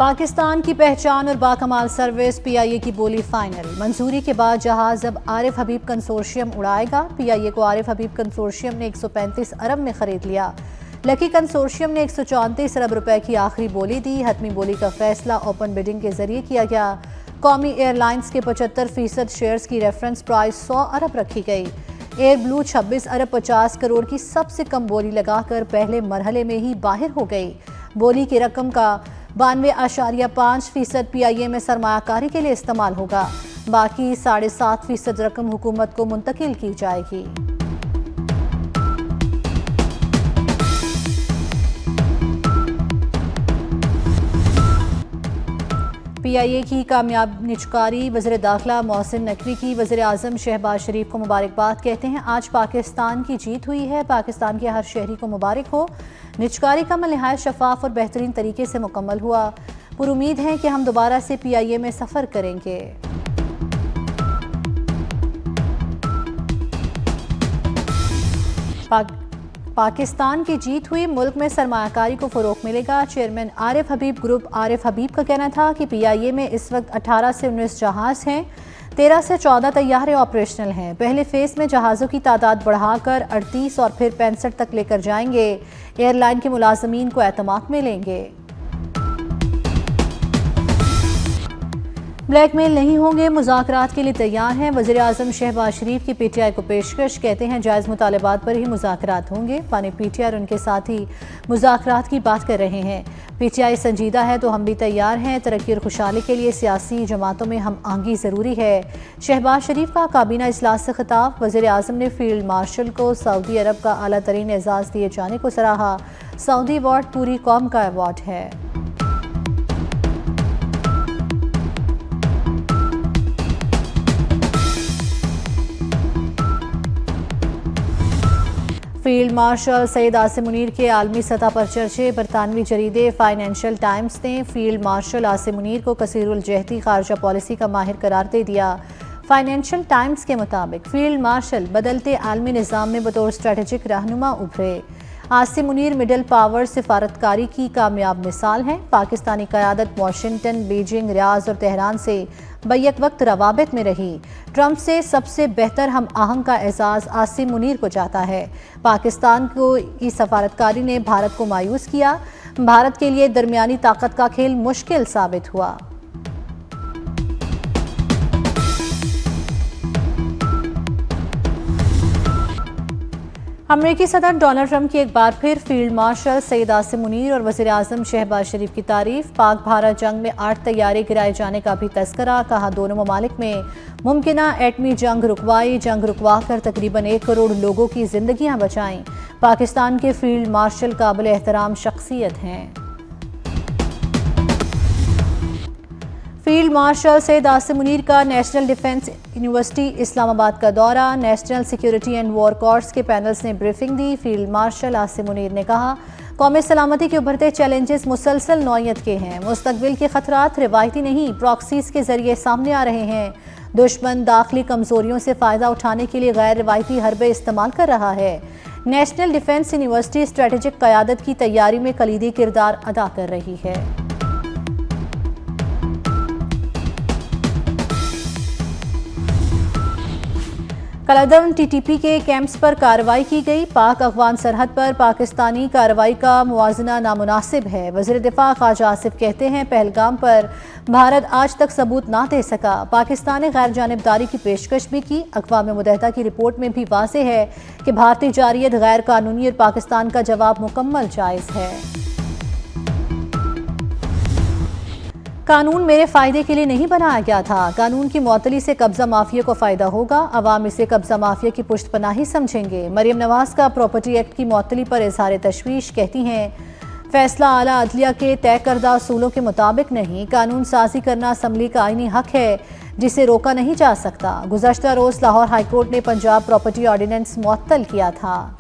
पाकिस्तान की पहचान और बाकमाल सर्विस पीआईए की बोली फाइनल। मंजूरी के बाद जहाज अब आरिफ हबीब कंसोर्शियम उड़ाएगा। पीआईए को आरिफ हबीब कंसोर्शियम ने 135 अरब में खरीद लिया। लकी कंसोर्शियम ने 134 अरब रुपए की आखिरी बोली दी। हतमी बोली का फैसला ओपन बिडिंग के जरिए किया गया। कौमी एयरलाइंस के 75% शेयर्स की रेफरेंस प्राइस 100 अरब रखी गई। एयर ब्लू 26 अरब 50 करोड़ की सबसे कम बोली लगाकर पहले मरहले में ही बाहर हो गई। बोली की रकम का 92.5% पीआईए में सरमायाकारी के लिए इस्तेमाल होगा। बाकी 7.5% रकम हुकूमत को मुंतकिल की जाएगी। पीआईए की कामयाब निचकारी वज़ीर दाखिला मोहसिन नकवी की वज़ीर आज़म शहबाज शरीफ को मुबारकबाद कहते हैं। आज पाकिस्तान की जीत हुई है। पाकिस्तान के हर शहरी को मुबारक हो। निचकारी का अमल नहायत शफाफ और बेहतरीन तरीके से मुकम्मल हुआ। पुरुमीद है कि हम दोबारा से पीआईए में सफ़र करेंगे। पाकिस्तान की जीत हुई। मुल्क में सरमायाकारी को फ़रोग़ मिलेगा। चेयरमैन आरिफ हबीब ग्रुप आरिफ हबीब का कहना था कि पीआईए में इस वक्त 18 से 19 जहाज़ हैं। 13 से 14 तैयारे ऑपरेशनल हैं। पहले फेज़ में जहाज़ों की तादाद बढ़ाकर 38 और फिर 65 तक लेकर जाएंगे। एयरलाइन के मुलाजमीन को एतमाद मिलेंगे। ब्लैकमेल नहीं होंगे, मुज़ाकरात के लिए तैयार हैं। वज़ीर आज़म शहबाज शरीफ की पीटीआई को पेशकश। कहते हैं जायज़ मुतालबात पर ही मुज़ाकरात होंगे। पानी पीटीआई और उनके साथी मुज़ाकरात की बात कर रहे हैं। पीटीआई संजीदा है तो हम भी तैयार हैं। तरक्की और खुशहाली के लिए सियासी जमातों में हम आंगी ज़रूरी है। शहबाज शरीफ का काबीना इजलास से खिताब। वज़ीर आज़म ने फील्ड मार्शल को सऊदी अरब का आला तरीन एजाज़ दिए जाने को सराहा। सऊदी अवार्ड पूरी कौम का अवार्ड है। फील्ड मार्शल सैयद आसिम मुनीर के आलमी सतह पर चर्चे। बरतानवी जरीदे फाइनेंशियल टाइम्स ने फील्ड मार्शल आसिम मुनीर को कसीरुल जहदी खारजा पॉलिसी का माहिर करार दे दिया। फाइनेंशियल टाइम्स के मुताबिक फील्ड मार्शल बदलते आलमी निज़ाम में बतौर स्ट्रेटेजिक रहनुमा उभरे। आसिम मुनीर मिडल पावर सिफारतकारी की कामयाब मिसाल हैं। पाकिस्तानी क़यादत वाशिंगटन, बीजिंग, रियाज और तेहरान से बैक वक्त रवाबित में रही। ट्रंप से सबसे बेहतर हम आहंग का एजाज़ आसिम मुनीर को जाता है। पाकिस्तान को इस सफारतकारी ने भारत को मायूस किया। भारत के लिए दरमियानी ताकत का खेल मुश्किल साबित हुआ। अमेरिकी सदर डोनाल्ड ट्रंप की एक बार फिर फील्ड मार्शल सैयद आसिम मुनीर और वज़ीर आज़म शहबाज शरीफ की तारीफ। पाक भारत जंग में 8 तैयारे गिराए जाने का भी तस्करा। कहा दोनों ममालिक में मुमकिना एटमी जंग रुकवा कर तकरीबन 1 करोड़ लोगों की जिंदगियां बचाईं। पाकिस्तान के फील्ड मार्शल काबिल एहतराम शख्सियत हैं। फील्ड मार्शल सैयद आसिम मुनीर का नेशनल डिफेंस यूनिवर्सिटी इस्लामाबाद का दौरा। National security and war course के पैनल्स ने ब्रीफिंग दी। फील्ड मार्शल आसिम मुनीर ने कहा कौमी सलामती के उभरते चैलेंजेस मुसलसल नौयत के हैं। मुस्तकबिल के खतरात रिवायती नहीं प्रॉक्सीज के जरिए सामने आ रहे हैं। दुश्मन दाखिली कमजोरियों से फ़ायदा उठाने के लिए गैर रिवायती हरबे इस्तेमाल कर रहा है। नेशनल डिफेंस यूनिवर्सिटी स्ट्रेटेजिक क़यादत की तैयारी में कलीदी किरदार अदा कर रही है। कलदम टीटीपी के कैंप्स पर कार्रवाई की गई। पाक अफगान सरहद पर पाकिस्तानी कार्रवाई का मुवाजना नामुनासिब है। वज़ीर दिफा ख्वाजा आसिफ कहते हैं पहलगाम पर भारत आज तक सबूत ना दे सका। पाकिस्तान ने गैर जानिबदारी की पेशकश भी की। अक़वाम मुत्तहिदा की रिपोर्ट में भी वाज़ेह है कि भारतीय जारियत गैर कानूनी और पाकिस्तान का जवाब मुकम्मल जायज़ है। कानून मेरे फ़ायदे के लिए नहीं बनाया गया था। कानून की मुअत्तली से कब्ज़ा माफिया को फ़ायदा होगा। अवाम इसे कब्ज़ा माफिया की पुश्त पनाही समझेंगे। मरियम नवाज़ का प्रॉपर्टी एक्ट की मुअत्तली पर इज़हार तशवीश। कहती हैं फैसला आला अदलिया के तय करदा असूलों के मुताबिक नहीं। कानून साजी करना असम्बली का आईनी हक है जिसे रोका नहीं जा सकता। गुज़श्ता रोज़ लाहौर हाईकोर्ट ने पंजाब प्रॉपर्टी ऑर्डिनेंस मुअत्तल किया था।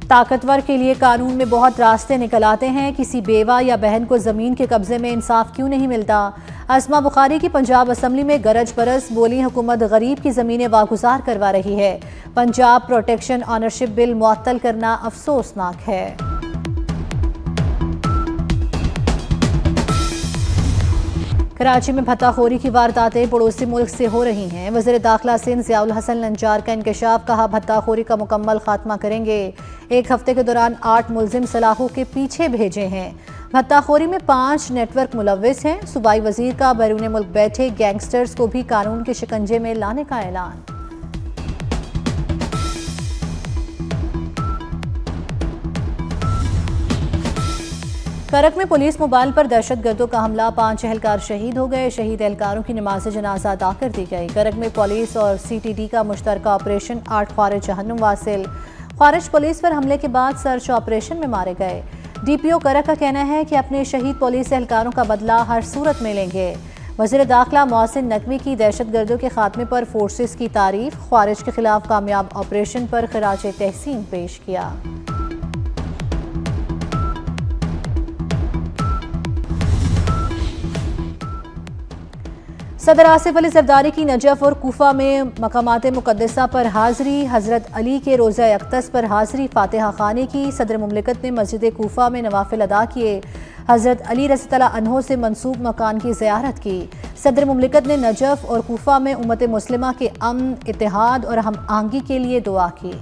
ताकतवर के लिए कानून में बहुत रास्ते निकल आते हैं। किसी बेवा या बहन को ज़मीन के कब्जे में इंसाफ क्यों नहीं मिलता। अस्मा बुखारी की पंजाब असम्बली में गरज बरस बोली हुकूमत गरीब की ज़मीनें वागुजार करवा रही है। पंजाब प्रोटेक्शन ऑनरशिप बिल मुअत्तल करना अफसोसनाक है। कराची में भत्ताखोरी की वारदातें पड़ोसी मुल्क से हो रही हैं। वज़ीर दाखिला सिंध ज़ियाउल हसन नंजार का इंकशाफ, कहा भत्ताखोरी का मुकम्मल खात्मा करेंगे। एक हफ्ते के दौरान 8 मुलजिम सलाखों के पीछे भेजे हैं। भत्ताखोरी में 5 नेटवर्क मुलव्विस हैं। सूबाई वजीर का बैरून मुल्क बैठे गैंगस्टर्स को भी कानून के शिकंजे में लाने का ऐलान। करक में पुलिस मोबाइल पर दहशतगर्दों का हमला, 5 एहलकार शहीद हो गए। शहीद एहलकारों की नमाज जनाजा अदा कर दी गई। करक में पुलिस और CTD का मुश्तरका ऑपरेशन, 8 ख्वारिज जहन्नुम वासिल। ख्वारिज पुलिस पर हमले के बाद सर्च ऑपरेशन में मारे गए। DPO करक का कहना है कि अपने शहीद पुलिस एहलकारों का बदला हर सूरत में लेंगे। वज़ीर दाखिला मोहसिन नकवी की दहशतगर्दों के खात्मे पर फोर्सेस की तारीफ, ख्वारिज के खिलाफ कामयाब ऑपरेशन पर खराज तहसीन पेश किया। सदर आसिफ अली ज़रदारी की नजफ और कूफा में मकामात मुक़द्दसा पर हाज़री, हज़रत अली के रोज़ा अक़दस पर हाज़री, फातिहा खाने की। सदर मुमलिकत ने मस्जिद कूफा में नवाफिल अदा किए। हज़रत अली रज़ियल्लाहु अन्हु से मंसूब मकान की ज़ियारत की। सदर मुमलिकत ने नजफ और कूफा में उम्मत मुस्लिमा के अमन, इत्तेहाद और हम आहंगी के लिए दुआ की।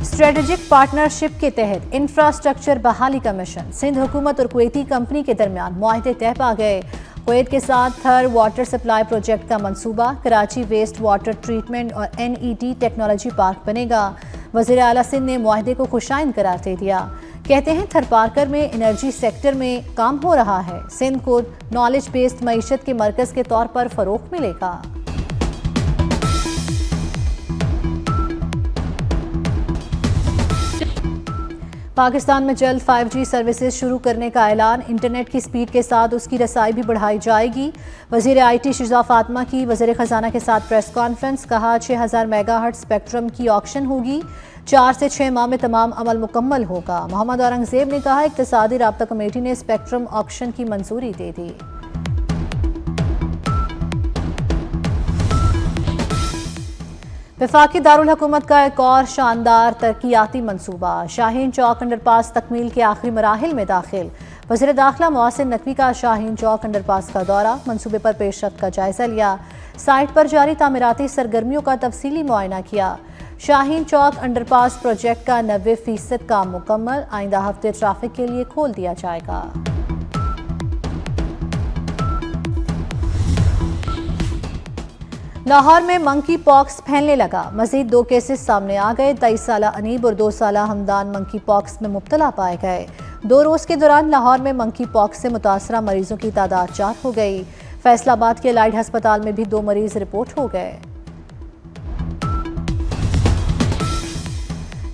स्ट्रेटेजिक पार्टनरशिप के तहत इंफ्रास्ट्रक्चर बहाली का मिशन, सिंध हुकूमत और कुवैती कंपनी के दरमियान मुआहदे तय पा गए। कुवैत के साथ थर वाटर सप्लाई प्रोजेक्ट का मंसूबा, कराची वेस्ट वाटर ट्रीटमेंट और NET टेक्नोलॉजी पार्क बनेगा। वज़ीर आला सिंध ने मुआहदे को खुशाइन करार दे दिया। कहते हैं थर पार्कर में एनर्जी सेक्टर में काम हो रहा है। सिंध को नॉलेज बेस्ड मईशत के मरकज़ के तौर पर फ़रोग़ मिलेगा। पाकिस्तान में जल्द 5G सर्विसेज शुरू करने का ऐलान, इंटरनेट की स्पीड के साथ उसकी रसाई भी बढ़ाई जाएगी। वज़ीर IT शिजा फातिमा की वज़ीर ख़जाना के साथ प्रेस कॉन्फ्रेंस, कहा 6000 मेगाहर्ट्ज़ स्पेक्ट्रम की ऑक्शन होगी, 4 से 6 माह में तमाम अमल मुकम्मल होगा। मोहम्मद औरंगज़ेब ने कहा इक़्तिसादी राब्ता कमेटी ने स्पेक्ट्रम ऑक्शन की मंजूरी दे दी। वफाकी दारुल हुकूमत का एक और शानदार तरक्याती मंसूबा, शाहीन चौक अंडरपास तकमील के आखिरी मराहिल में दाखिल। वज़ीर दाखिला मोहसिन नकवी का शाहीन चौक अंडरपास का दौरा, मंसूबे पर पेशरफ्त का जायजा लिया। साइट पर जारी तामीराती सरगर्मियों का तफसीली मुआयना किया। शाहीन चौक अंडरपास प्रोजेक्ट का 90% काम मुकम्मल, आइंदा हफ्ते ट्रैफिक के लिए खोल दिया जाएगा। लाहौर में मंकी पॉक्स फैलने लगा, मजीद 2 केसेस सामने आ गए। 23 साला अनीब और 2 साला हमदान मंकी पॉक्स में मुब्तला पाए गए। 2 रोज़ के दौरान लाहौर में मंकी पॉक्स से मुतासरा मरीजों की तादाद 4 हो गई। फैसलाबाद के लाइट अस्पताल में भी 2 मरीज रिपोर्ट हो गए।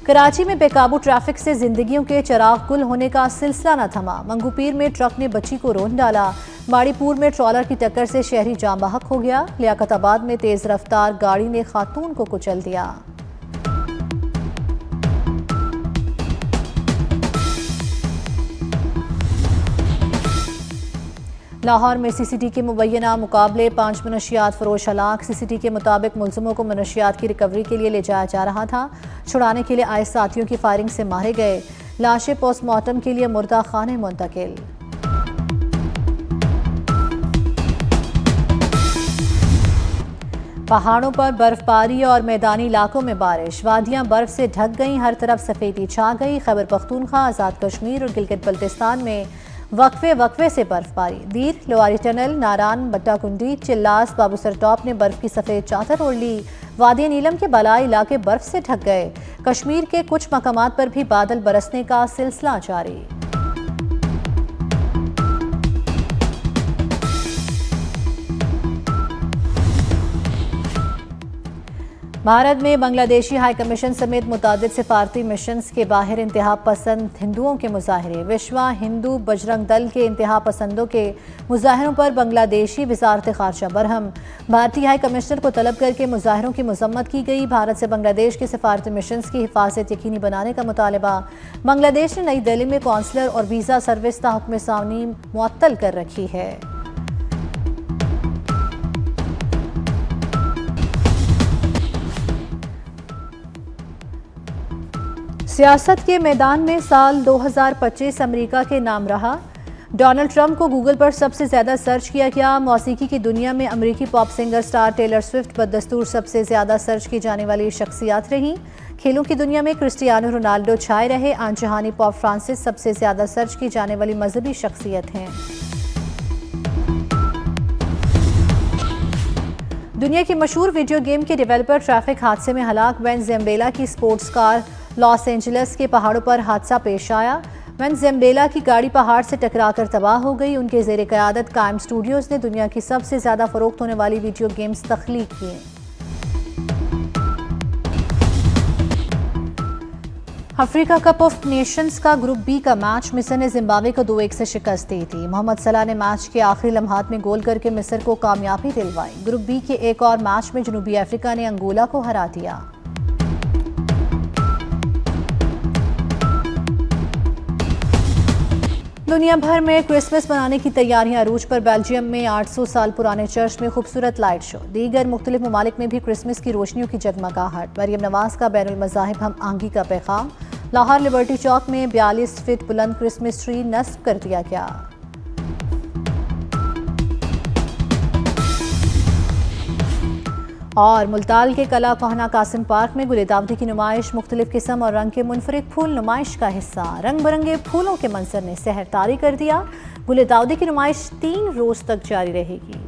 कराची में बेकाबू ट्रैफिक से जिंदगियों के चिराग गुल होने का सिलसिला न थमा। मंगूपीर में ट्रक ने बच्ची को रोन डाला। बाड़ीपुर में ट्रॉलर की टक्कर से शहरी जाम बहक हो गया। लियाकताबाद में तेज रफ्तार गाड़ी ने खातून को कुचल दिया। लाहौर में CCD के मुबैना मुकाबले, 5 मनशियात फरोश हलाक। CCD के मुताबिक मुलजिमों को मनशियात की रिकवरी के लिए ले जाया जा रहा था। छुड़ाने के लिए आए साथियों की फायरिंग से मारे गए। लाशें पोस्टमार्टम के लिए मुर्दा खाने मुंतकिल। पहाड़ों पर बर्फबारी और मैदानी इलाकों में बारिश, वादियां बर्फ से ढक गईं, हर तरफ सफेदी छा गई। खैबर पख्तूनख्वा, आज़ाद कश्मीर और गिलगित बल्तिस्तान में वक्फे से बर्फबारी। दीर, लोआरी टनल, नारान, बट्टाकुंडी, चिल्लास, बाबूसर टॉप ने बर्फ की सफ़ेद चादर ओढ़ ली। वादी नीलम के बलाई इलाके बर्फ से ढक गए। कश्मीर के कुछ मकामात पर भी बादल बरसने का सिलसिला जारी। भारत में बांग्लादेशी हाई कमीशन समेत मुतादिद सिफारती मिशंस के बाहर इंतहा पसंद हिंदुओं के मुजाहरे। विश्व हिंदू बजरंग दल के इंतहा पसंदों के मुजाहरों पर बांग्लादेशी वजारत खारजा बरहम। भारतीय हाई कमिश्नर को तलब करके मुजाहरों की मजम्मत की गई। भारत से बांग्लादेश के सिफारती मिशंस की हिफाजत यकीनी बनाने का मुतालबा। बांग्लादेश ने नई दिल्ली में कौंसलर और वीज़ा सर्विस ताहुक्म सावनी मुअत्तल कर रखी है। सियासत के मैदान में साल 2025 अमेरिका के नाम रहा। डोनाल्ड ट्रंप को गूगल पर सबसे ज्यादा सर्च किया गया। मौसीकी की दुनिया में अमेरिकी pop singer star Taylor Swift बदस्तूर सबसे ज्यादा सर्च की जाने वाली शख्सियत रही। खेलों की दुनिया में क्रिस्टियानो रोनाल्डो छाए रहे। आनजहानी पॉप फ्रांसिस सबसे ज्यादा सर्च की जाने वाली मजहबी शख्सियत हैं। दुनिया की मशहूर वीडियो गेम के डेवलपर ट्रैफिक हादसे में हलाक। वेनेजुएला की स्पोर्ट्स कार लॉस एंजलिस के पहाड़ों पर हादसा पेश आया। वेनेजुएला की गाड़ी पहाड़ से टकराकर तबाह हो गई। उनके ज़ेरे क़यादत कायम स्टूडियोज ने दुनिया की सबसे ज़्यादा फ़रोख्त होने वाली वीडियो गेम्स तख्लीक किए। अफ्रीका कप ऑफ नेशंस का ग्रुप बी का मैच मिस्र ने जिम्बाब्वे को 2-1 से शिकस्त दी थी। मोहम्मद सलाह ने मैच के आखिरी लम्हात में गोल करके मिस्र को कामयाबी दिलवाई। ग्रुप बी के एक और मैच में जनूबी अफ्रीका ने अंगोला को हरा दिया। दुनिया भर में क्रिसमस मनाने की तैयारियां अरूज पर। बेल्जियम में 800 साल पुराने चर्च में खूबसूरत लाइट शो। दीगर मुख्तलिफ ममालिक में भी क्रिसमस की रोशनियों की जगमगाहट। मरियम नवाज का बैनुल मज़ाहिब हम आहंगी का पैगाम। लाहौर लिबर्टी चौक में 42 फीट बुलंद क्रिसमस ट्री नस्ब कर दिया गया। और मुल्तान के कला कोहना कासिम पार्क में गुले दावदी की नुमाइश। मुख्तलिफ किस्म और रंग के मुनफरिद फूल नुमाइश का हिस्सा। रंग बिरंगे फूलों के मंजर ने सहर तारी कर दिया। गुले दावदी की नुमाइश 3 रोज तक जारी रहेगी।